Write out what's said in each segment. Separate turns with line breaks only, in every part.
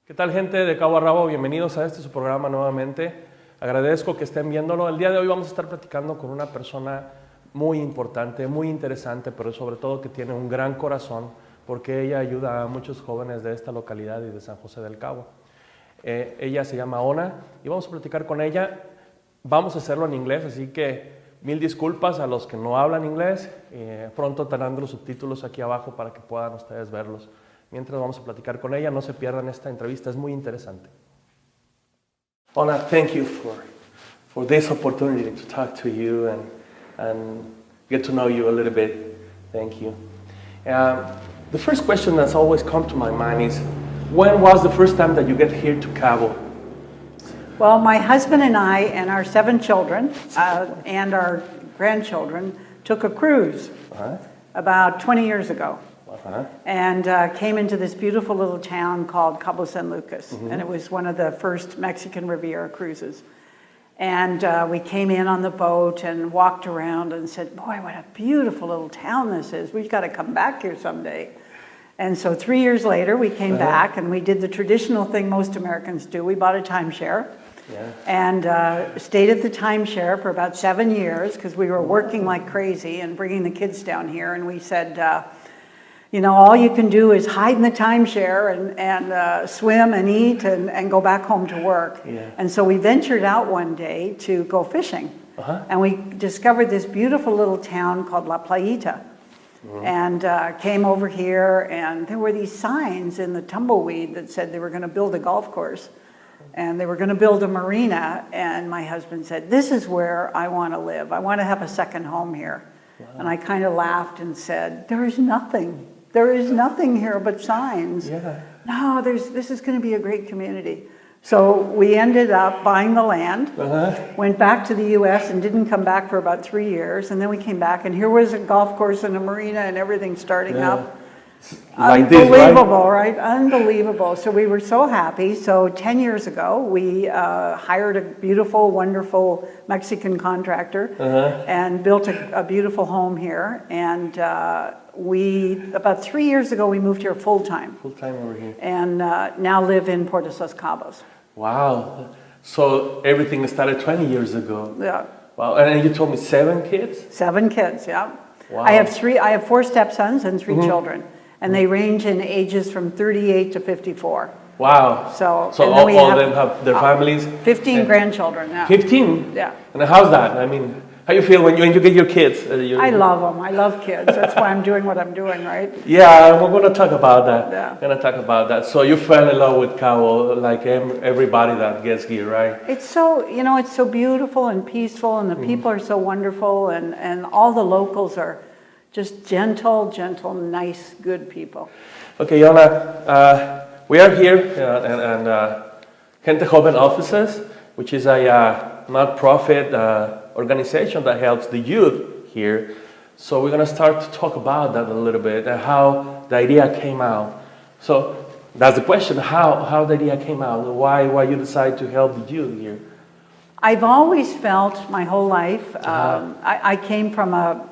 ¿Qué tal, gente de Cabo a Rabo? Bienvenidos a su programa nuevamente. Agradezco que estén viéndolo. El día de hoy vamos a estar platicando con una persona muy importante, muy interesante, pero sobre todo que tiene un gran corazón, porque ella ayuda a muchos jóvenes de esta localidad y de San José del Cabo. Ella se llama Onagh y vamos a platicar con ella. Vamos a hacerlo en inglés, así que mil disculpas a los que no hablan inglés. Pronto estarán los subtítulos aquí abajo para que puedan ustedes verlos. Mientras vamos a platicar con ella, no se pierdan esta entrevista, es muy interesante. Onagh, thank you for this opportunity to talk to you and get to know you a little bit. Thank you. The first question that's always come to my mind is, when was the first time that you get here to Cabo?
Well, my husband and I and our 7 children and our grandchildren took a cruise about 20 years ago. And came into this beautiful little town called Cabo San Lucas. And it was one of the first Mexican Riviera cruises. And we came in on the boat and walked around and said, boy, what a beautiful little town this is. We've got to come back here someday. And so 3 years later, we came back and we did the traditional thing most Americans do. We bought a timeshare. And stayed at the timeshare for about 7 years because we were working like crazy and bringing the kids down here. And we said, you know, all you can do is hide in the timeshare and swim and eat and go back home to work. And so we ventured out one day to go fishing. And we discovered this beautiful little town called La Playita. And came over here, and there were these signs in the tumbleweed that said they were going to build a golf course. And they were going to build a marina. And my husband said, this is where I want to live. I want to have a second home here. And I kind of laughed and said, there is nothing. There is nothing here but signs. No, this is going to be a great community. So we ended up buying the land, went back to the U.S. and didn't come back for about 3 years. And then we came back, and here was a golf course and a marina and everything starting up.
Like
Unbelievable, right? Unbelievable. So we were so happy. So 10 years ago, we hired a beautiful, wonderful Mexican contractor and built a beautiful home here. And about 3 years ago, we moved here full-time.
Full-time over here.
And now live in Los Cabos.
Wow. So everything started 20 years ago.
Yeah.
Wow. And you told me 7 kids?
7 kids, yeah.
Wow.
I have 4 stepsons and 3 children. And they range in ages from 38 to 54.
Wow.
So
all of them have their families?
15 grandchildren, yeah.
15?
Yeah.
And how's that? I mean, how you feel when you get your kids?
I love them. I love kids. That's why I'm doing what I'm doing, right?
Yeah, we're going to talk about that.
Yeah.
We're going to talk about that. So you fell in love with Cabo, like everybody that gets here, right?
It's so, you know, it's so beautiful and peaceful, and the people are so wonderful, and all the locals are just gentle, nice, good people.
Okay, Onagh, we are here in Gente Joven offices, which is a not-profit organization that helps the youth here. So we're going to start to talk about that a little bit and how the idea came out. So that's the question, how the idea came out, why you decided to help the youth here.
I've always felt my whole life, I came from a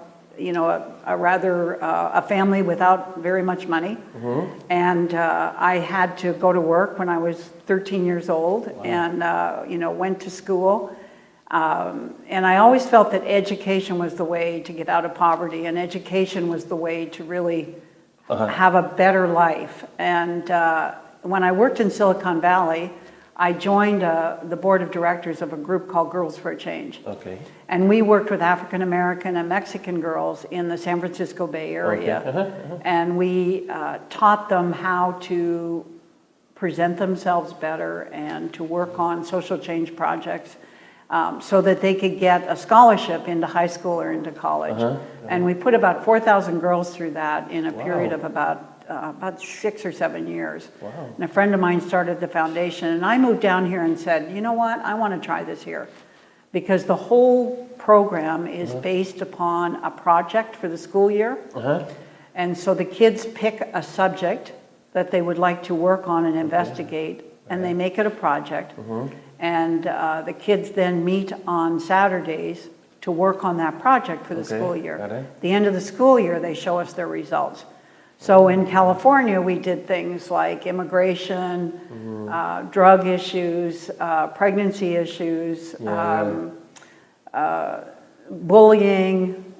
family without very much money. And I had to go to work when I was 13 years old. And, went to school. And I always felt that education was the way to get out of poverty, and education was the way to really have a better life. And when I worked in Silicon Valley, I joined the board of directors of a group called Girls for a Change. Okay. And we worked with African American and Mexican girls in the San Francisco Bay Area. Okay. And we taught them how to present themselves better and to work on social change projects so that they could get a scholarship into high school or into college. And we put about 4,000 girls through that in a period of about 6 or 7 years. And a friend of mine started the foundation, and I moved down here and said, you know what, I want to try this here, because the whole program is based upon a project for the school year. And so the kids pick a subject that they would like to work on and investigate, and they make it a project. And the kids then meet on Saturdays to work on that project for the school year. At the end of the school year, they show us their results. So in California, we did things like immigration, drug issues, pregnancy issues, bullying,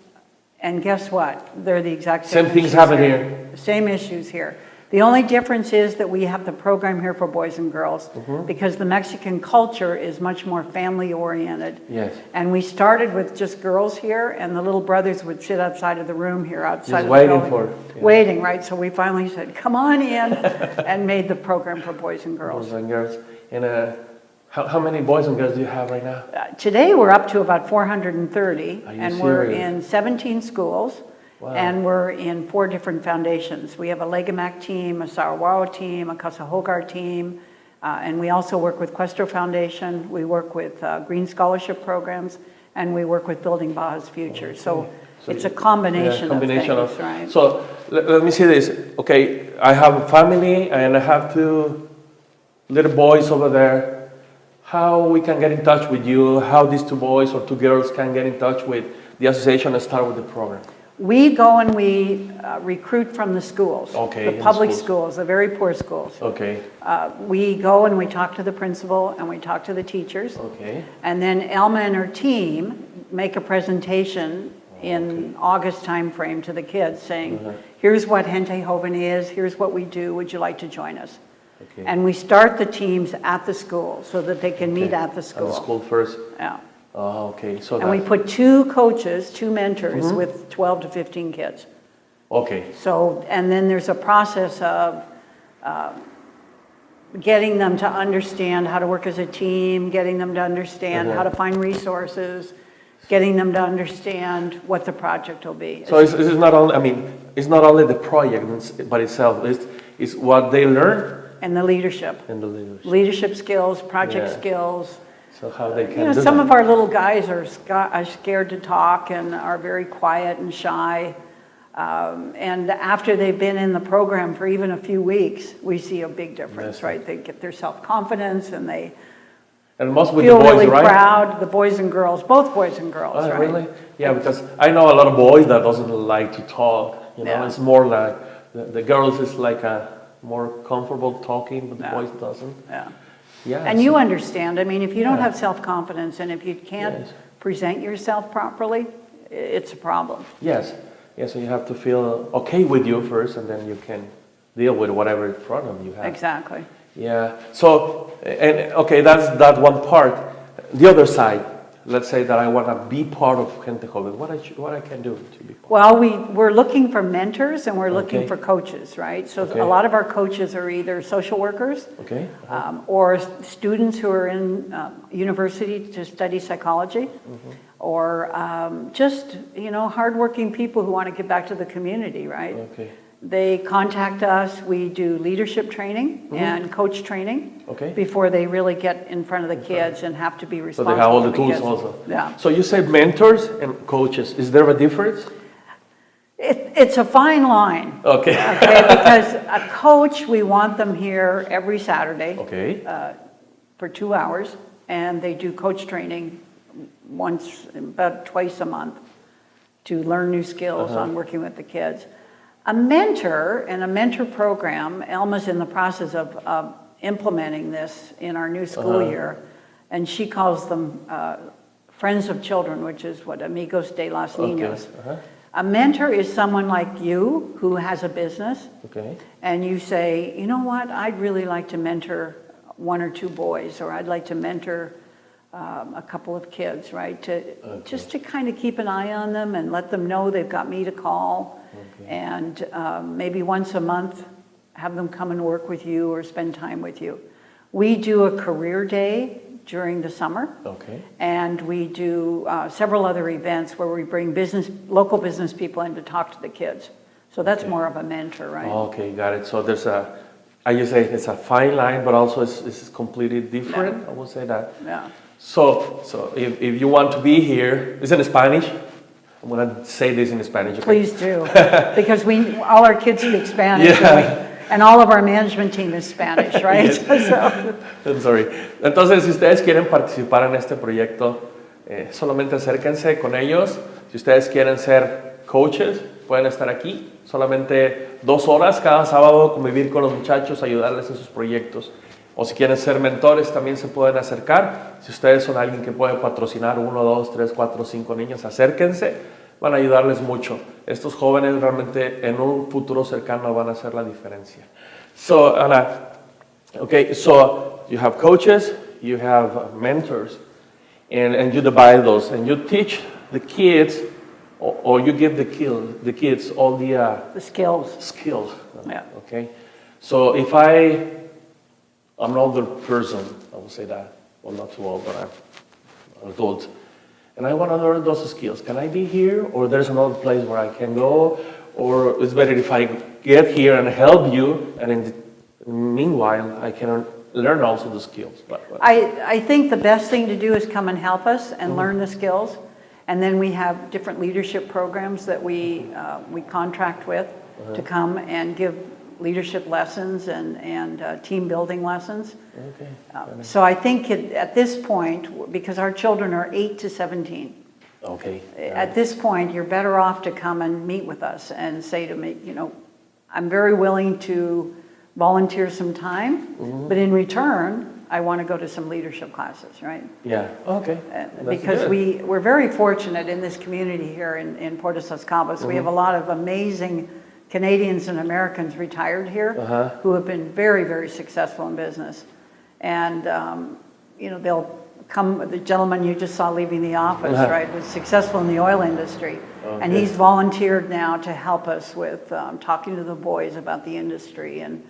and guess what? They're the exact same
things happen here.
Same issues here. The only difference is that we have the program here for boys and girls because the Mexican culture is much more family-oriented.
Yes.
And we started with just girls here, and the little brothers would sit outside of the room here, outside
Just
of
waiting
the building.
for it.
Waiting, right? So we finally said, come on in, and made the program for boys and girls.
Boys and girls. And how many boys and girls do you have right now?
Today we're up to about 430,
Are you
and we're
serious?
in 17 schools.
Wow.
And we're in 4 different foundations. We have a Legamac team, a Sarawao team, a Casa Hogar team, and we also work with Questro Foundation. We work with Green Scholarship programs, and we work with Building Baja's Future.
Okay.
So it's a combination of things, right?
So let me see this. Okay, I have a family, and I have 2 little boys over there. How we can get in touch with you? How these 2 boys or 2 girls can get in touch with the association and start with the program?
We go and we recruit from the schools,
Okay,
the
in
public
schools.
schools, the very poor schools.
Okay.
We go and we talk to the principal and we talk to the teachers.
Okay.
And then Elma and her team make a presentation in August timeframe to the kids saying, here's what Gente Joven is, here's what we do, would you like to join us?
Okay.
And we start the teams at the school so that they can meet at the school.
At the school first.
Yeah.
Oh, okay. So
And we put 2 coaches, 2 mentors with 12 to 15 kids.
Okay.
So, and then there's a process of getting them to understand how to work as a team, getting them to understand how to find resources, getting them to understand what the project will be.
So it's not only, I mean, it's not only the project by itself, it's what they learn
And the leadership.
and the leadership.
Leadership skills, project
Yeah.
skills.
So how they can
You know,
do
some
that.
of our little guys are scared to talk and are very quiet and shy. And after they've been in the program for even a few weeks, we see a big difference,
Yes.
right? They get their self-confidence and they
And most with
feel
the boys,
really
right?
proud. The boys and girls, both boys and girls,
Oh,
right?
really? Yeah, because I know a lot of boys that doesn't like to talk. You know,
Yeah.
it's more like the girls is like a more comfortable talking, but the
Yeah.
boys doesn't.
Yeah.
Yeah.
And
so-
you understand, I mean, if you don't
Yeah.
have self-confidence and if you can't
Yes.
present yourself properly, it's a problem.
Yes. Yeah, so you have to feel okay with you first, and then you can deal with whatever in front of you have.
Exactly.
Yeah. So, and okay, that's that one part. The other side, let's say that I want to be part of Gente Joven. What I can do to be part?
Well, we're looking for mentors and we're looking
Okay.
for coaches, right? So
Okay.
a lot of our coaches are either social workers
Okay.
or students who are in university to study psychology, or just, you know, hardworking people who want to give back to the community, right?
Okay.
They contact us, we do leadership training and coach training
Okay.
before they really get in front of the kids and have to be
So
responsible
they have all the
for
tools
kids.
also.
Yeah.
So you say mentors and coaches. Is there a difference?
It's a fine line.
Okay.
Okay, because a coach, we want them here every Saturday
Okay.
for 2 hours, and they do coach training about twice a month to learn new skills on working with the kids. A mentor and a mentor program, Elma's in the process of implementing this in our new school year, and she calls them Friends of Children, which is what Amigos de los Niños. A mentor is someone like you who has a business,
Okay.
and you say, you know what, I'd really like to mentor 1 or 2 boys, or I'd like to mentor a couple of kids, right? Just to kind of keep an eye on them and let them know they've got me to call, and maybe once a month have them come and work with you or spend time with you. We do a career day during the summer.
Okay.
And we do several other events where we bring local business people in to talk to the kids. So that's more of a mentor, right?
Okay, got it. So there's I just say it's a fine line, but also it's completely different.
Yeah.
I will say that.
Yeah.
So if you want to be here, it's in Spanish. I'm gonna say this in Spanish. Okay?
Please do, because all our kids speak Spanish, and all of our management team is Spanish, right?
Yes.
So,
I'm sorry. Entonces, si ustedes quieren participar en este proyecto, solamente acérquense con ellos. Si ustedes quieren ser coaches, pueden estar aquí, solamente 2 horas cada sábado, convivir con los muchachos, ayudarles en sus proyectos. O si quieren ser mentores, también se pueden acercar. Si ustedes son alguien que puede patrocinar 1, 2, 3, 4, 5 niños, acérquense, van a ayudarles mucho. Estos jóvenes realmente en un futuro cercano van a hacer la diferencia. So, Onagh, okay, so you have coaches, you have mentors, and you divide those, and you teach the kids, or you give the kids all the
skills.
Skills.
Yeah.
Okay. So if I'm an older person, I will say that. Well, not too old, but I'm an adult, and I want to learn those skills. Can I be here, or there's another place where I can go, or it's better if I get here and help you, and in the meanwhile I can learn also the skills.
I think the best thing to do is come and help us and learn the skills. And then we have different leadership programs that we contract with to come and give leadership lessons and team building lessons.
Okay.
So I think at this point, because our children are 8 to 17,
okay.
At this point, you're better off to come and meet with us and say to me, you know, I'm very willing to volunteer some time, but in return, I want to go to some leadership classes, right?
Yeah, okay.
Because we're very fortunate in this community here in Los Cabos. We have a lot of amazing Canadians and Americans retired here who have been very, very successful in business. And, you know, they'll come, the gentleman you just saw leaving the office, right, was successful in the oil industry. Okay. And he's volunteered now to help us with talking to the boys about the industry and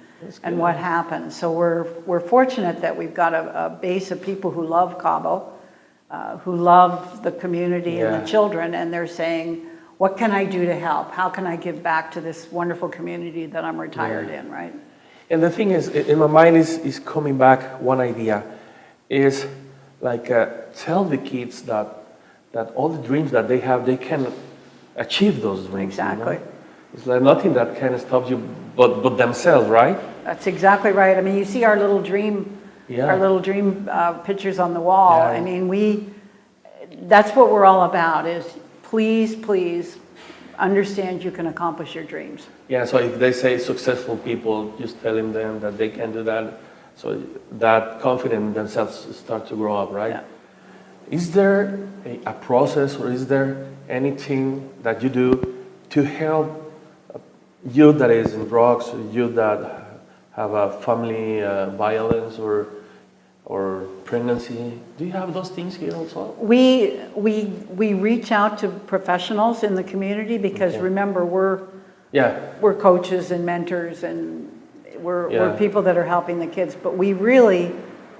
what happens. So we're fortunate that we've got a base of people who love Cabo, who love the community and the children, and they're saying, what can I do to help? How can I give back to this wonderful community that I'm retired in, right?
And the thing is, in my mind is coming back one idea, is like tell the kids that all the dreams that they have, they can achieve those dreams.
Exactly.
You know? It's like nothing that can stop you but themselves, right?
That's exactly right. I mean, you see our little dream, pictures on the wall.
Yeah.
I mean, that's what we're all about, is please understand you can accomplish your dreams.
Yeah, so if they say successful people, just telling them that they can do that, so that confidence in themselves start to grow up, right?
Yeah.
Is there a process, or is there anything that you do to help youth that is in drugs, youth that have a family violence or pregnancy? Do you have those things here also?
We reach out to professionals in the community because remember we're coaches and mentors and we're people that are helping the kids, but we really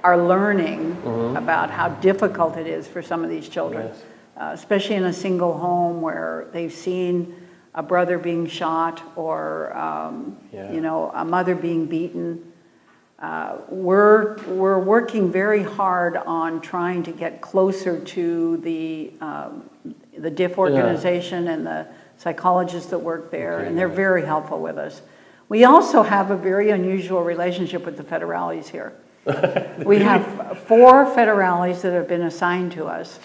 are learning about how difficult it is for some of these children, especially in a single home where they've seen a brother being shot or you know, a mother being beaten. We're working very hard on trying to get closer to the DIF organization and the psychologists that work there, and they're very helpful with us. We also have a very unusual relationship with the federales here. We have 4 federales that have been assigned to us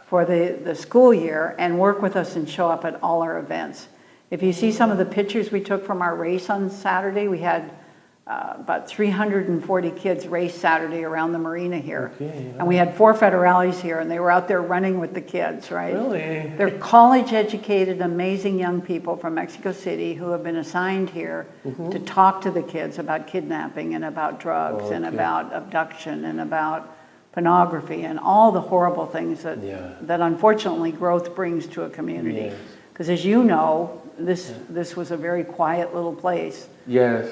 for the school year and work with us and show up at all our events. If you see some of the pictures we took from our race on Saturday, we had about 340 kids race Saturday around the marina here. And we had 4 federales here, and they were out there running with the kids, right?
Really?
They're college-educated, amazing young people from Mexico City who have been assigned here to talk to the kids about kidnapping and about drugs and about abduction and about pornography and all the horrible things that unfortunately growth brings to a community. Because as you know, this was a very quiet little place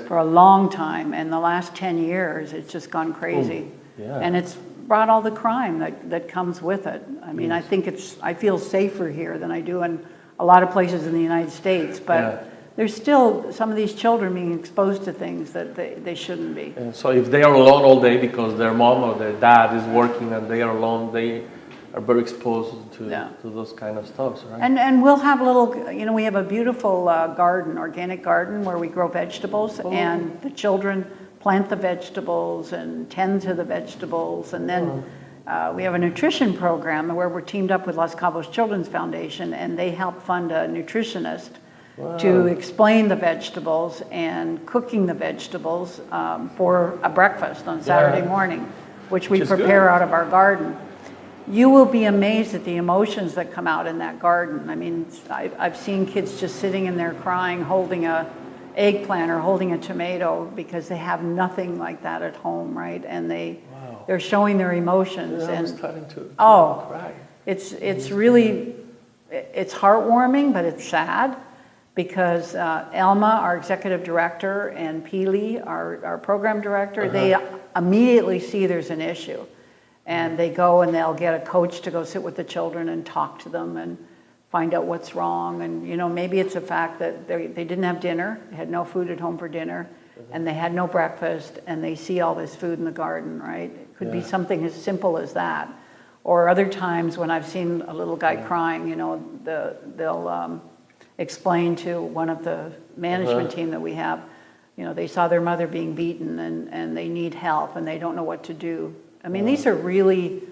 for a long time, and the last 10 years it's just gone crazy. And it's brought all the crime that comes with it. I mean, I think I feel safer here than I do in a lot of places in the United States, but there's still some of these children being exposed to things that they shouldn't be.
And so if they are alone all day because their mom or their dad is working and they are alone, they are very exposed to those kind of stuff, right?
And we'll have we have a beautiful garden, organic garden, where we grow vegetables, and the children plant the vegetables and tend to the vegetables, and then we have a nutrition program where we're teamed up with Los Cabos Children's Foundation, and they help fund a nutritionist to explain the vegetables and cooking the vegetables for a breakfast on Saturday morning, which we prepare out of our garden. You will be amazed at the emotions that come out in that garden. I mean, I've seen kids just sitting in there crying, holding a eggplant or holding a tomato because they have nothing like that at home, right? And they're showing their emotions.
Yeah,
and
I'm starting to cry.
It's really, it's heartwarming, but it's sad because Elma, our executive director, and Peely, our program director, they immediately see there's an issue. And they go and they'll get a coach to go sit with the children and talk to them and find out what's wrong. And, you know, maybe it's a fact that they didn't have dinner, they had no food at home for dinner, and they had no breakfast, and they see all this food in the garden, right? It could be something as simple as that. Or other times when I've seen a little guy crying, you know, they'll explain to one of the management team that we have, you know, they saw their mother being beaten and they need help and they don't know what to do. I mean, these are really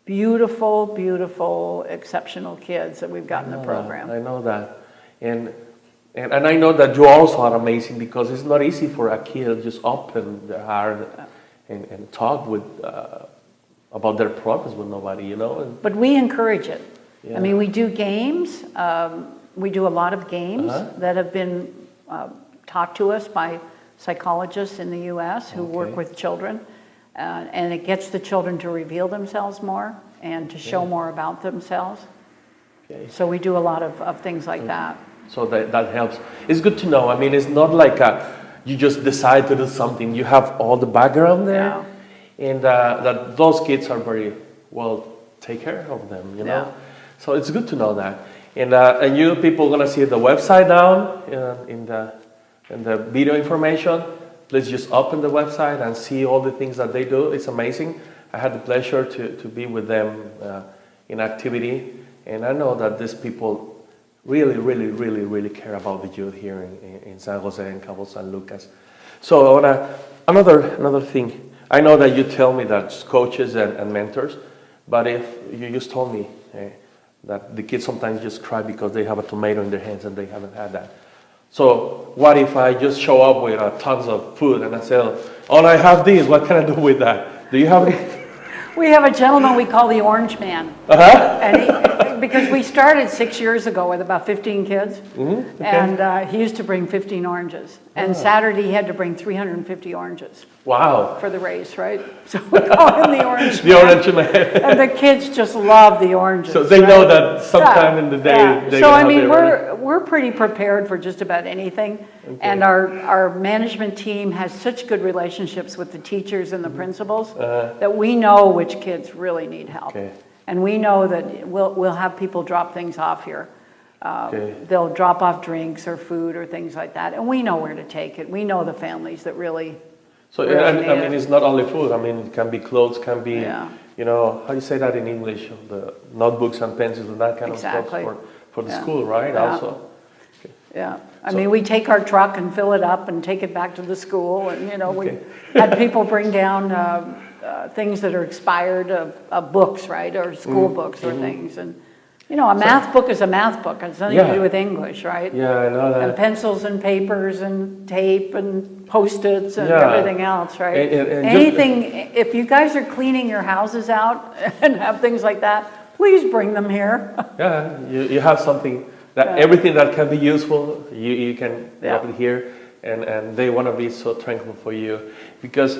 beautiful, beautiful, exceptional kids that we've got in the program.
I know that. And I know that you also are amazing because it's not easy for a kid to just open their heart and talk with about their problems with nobody, you know.
But we encourage it. I mean, we do games. We do a lot of games that have been taught to us by psychologists in the U.S. who work with children. And it gets the children to reveal themselves more and to show more about themselves. So we do a lot of things like that.
So that helps. It's good to know. I mean, it's not like you just decide to do something. You have all the background there. And that those kids are very well take care of them, you know. So it's good to know that. And you people are gonna see the website down in the video information. Let's just open the website and see all the things that they do. It's amazing. I had the pleasure to be with them in activity, and I know that these people really, really, really, really care about the youth here in San Jose and Cabo San Lucas. So another thing. I know that you tell me that coaches and mentors, but if you just told me that the kids sometimes just cry because they have a tomato in their hands and they haven't had that. So what if I just show up with tons of food and I say, oh, I have these, what can I do with that? Do you have any?
We have a gentleman we call the Orange Man. And because we started 6 years ago with about 15 kids, and he used to bring 15 oranges. And Saturday he had to bring 350 oranges.
Wow.
For the race, right? So we call him the Orange Man.
The Orange Man.
And the kids just love the oranges.
So they know that sometime in the day they're
So I mean, we're pretty prepared for just about anything. And our management team has such good relationships with the teachers and the principals that we know which kids really need help. And we know that we'll have people drop things off here. They'll drop off drinks or food or things like that. And we know where to take it. We know the families that really... So,
I mean, it's not only food. I mean, it can be clothes, can be, you know, how do you say that in English? The notebooks and pencils and that kind of stuff for the school, right? Also.
I mean, we take our truck and fill it up and take it back to the school. And, you know, we had people bring down things that are expired of books, right? Or school books or things. And, you know, a math book is a math book. It's nothing to do with English, right?
Yeah, I know that.
And pencils and papers and tape and Post-its and everything else, right? And anything, if you guys are cleaning your houses out and have things like that, please bring them here.
You have something, that everything that can be useful, you can drop it here. And they want to be so thankful for you. Because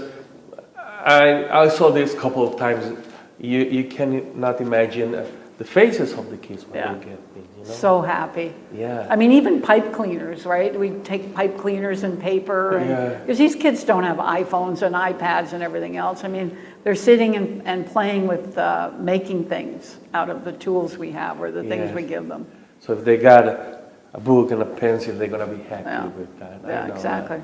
I saw this a couple of times, you cannot imagine the faces of the kids when they get me, you know?
So happy. I mean, even pipe cleaners, right? We take pipe cleaners and paper. Because these kids don't have iPhones and iPads and everything else. I mean, they're sitting and playing with making things out of the tools we have or the things we give them.
So if they got a book and a pencil, they're going to be happy with that.
Yeah, exactly.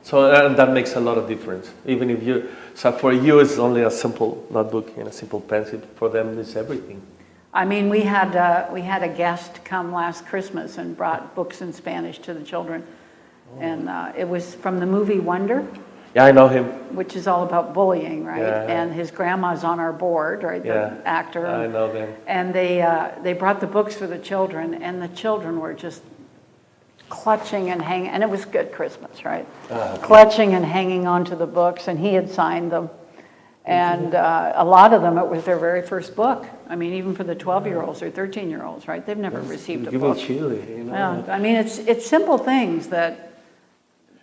So that makes a lot of difference. Even if so for you it's only a simple notebook and a simple pencil. For them it's everything.
I mean, we had a guest come last Christmas and brought books in Spanish to the children. And it was from the movie Wonder.
Yeah, I know him.
Which is all about bullying, right? And his grandma's on our board, right? The actor.
I know them.
And they brought the books for the children, and the children were just clutching and hanging, and it was good Christmas, right? Okay. Clutching and hanging onto the books, and he had signed them. And a lot of them, it was their very first book. I mean, even for the 12-year-olds or 13-year-olds, right? They've never received a book.
Chilly, you know?
Yeah, I mean, it's simple things that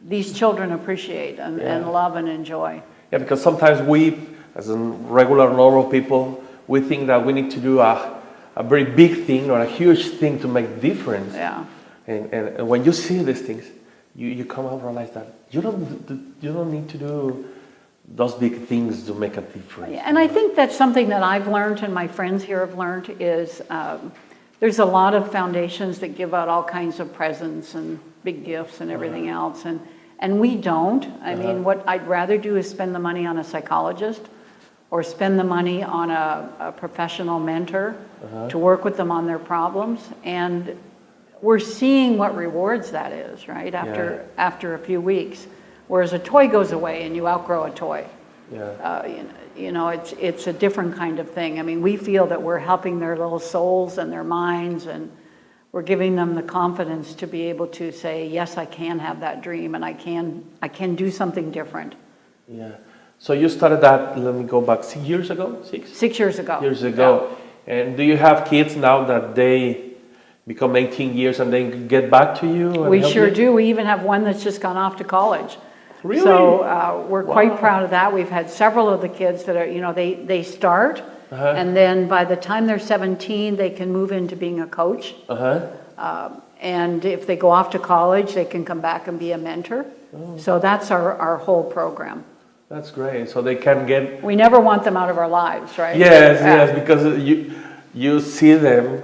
these children appreciate and love and enjoy.
Yeah, because sometimes we, as in regular, normal people, we think that we need to do a very big thing or a huge thing to make a difference.
Yeah.
And when you see these things, you come out and realize that you don't need to do those big things to make a difference.
And I think that's something that I've learned and my friends here have learned is there's a lot of foundations that give out all kinds of presents and big gifts and everything else. And we don't. I mean, what I'd rather do is spend the money on a psychologist or spend the money on a professional mentor to work with them on their problems. And we're seeing what rewards that is, right? After a few weeks. Whereas a toy goes away and you outgrow a toy. Yeah. You know, it's a different kind of thing. I mean, we feel that we're helping their little souls and their minds, and we're giving them the confidence to be able to say, yes, I can have that dream, and I can do something different.
Yeah. So you started that, let me go back, 6 years ago?
6 years ago.
Years ago. Yeah. And do you have kids now that they become 18 years and they get back to you?
We sure do. We even have one that's just gone off to college.
Really?
So we're quite proud of that. We've had several of the kids that are, you know, they start, and then by the time they're 17, they can move into being a coach. And if they go off to college, they can come back and be a mentor. So that's our whole program.
That's great. So they can get...
We never want them out of our lives, right?
Yes, because you see them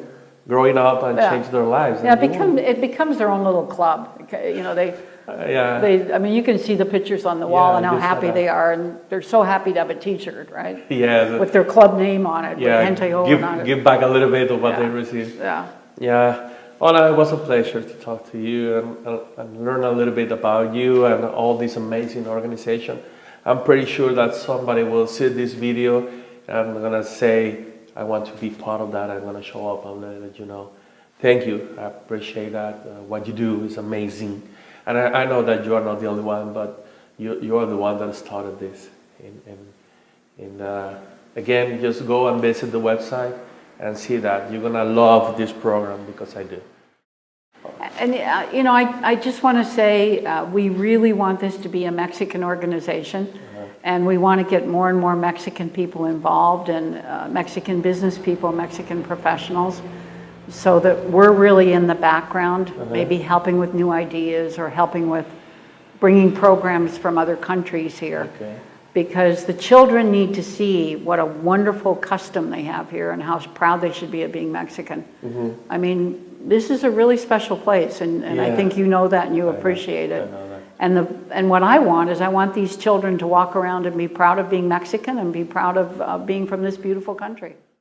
growing up and change their lives.
Yeah, it becomes their own little club. You know, I mean, you can see the pictures on the wall and how happy they are, and they're so happy to have a T-shirt, right?
Yeah.
With their club name on it.
Yeah.
With Gente Joven.
Give back a little bit of what they received.
Yeah.
Yeah. Onagh, it was a pleasure to talk to you and learn a little bit about you and all this amazing organization. I'm pretty sure that somebody will see this video and I'm gonna say, I want to be part of that. I'm gonna show up and let you know. Thank you. I appreciate that. What you do is amazing. And I know that you are not the only one, but you are the one that started this. And again, just go and visit the website and see that. You're going to love this program because I do.
And, you know, I just want to say we really want this to be a Mexican organization. And we want to get more and more Mexican people involved, and Mexican business people, Mexican professionals, so that we're really in the background, maybe helping with new ideas or helping with bringing programs from other countries here. Because the children need to see what a wonderful custom they have here and how proud they should be of being Mexican. I mean, this is a really special place, and I think you know that and you appreciate it. And what I want is I want these children to walk around and be proud of being Mexican and be proud of being from this beautiful country.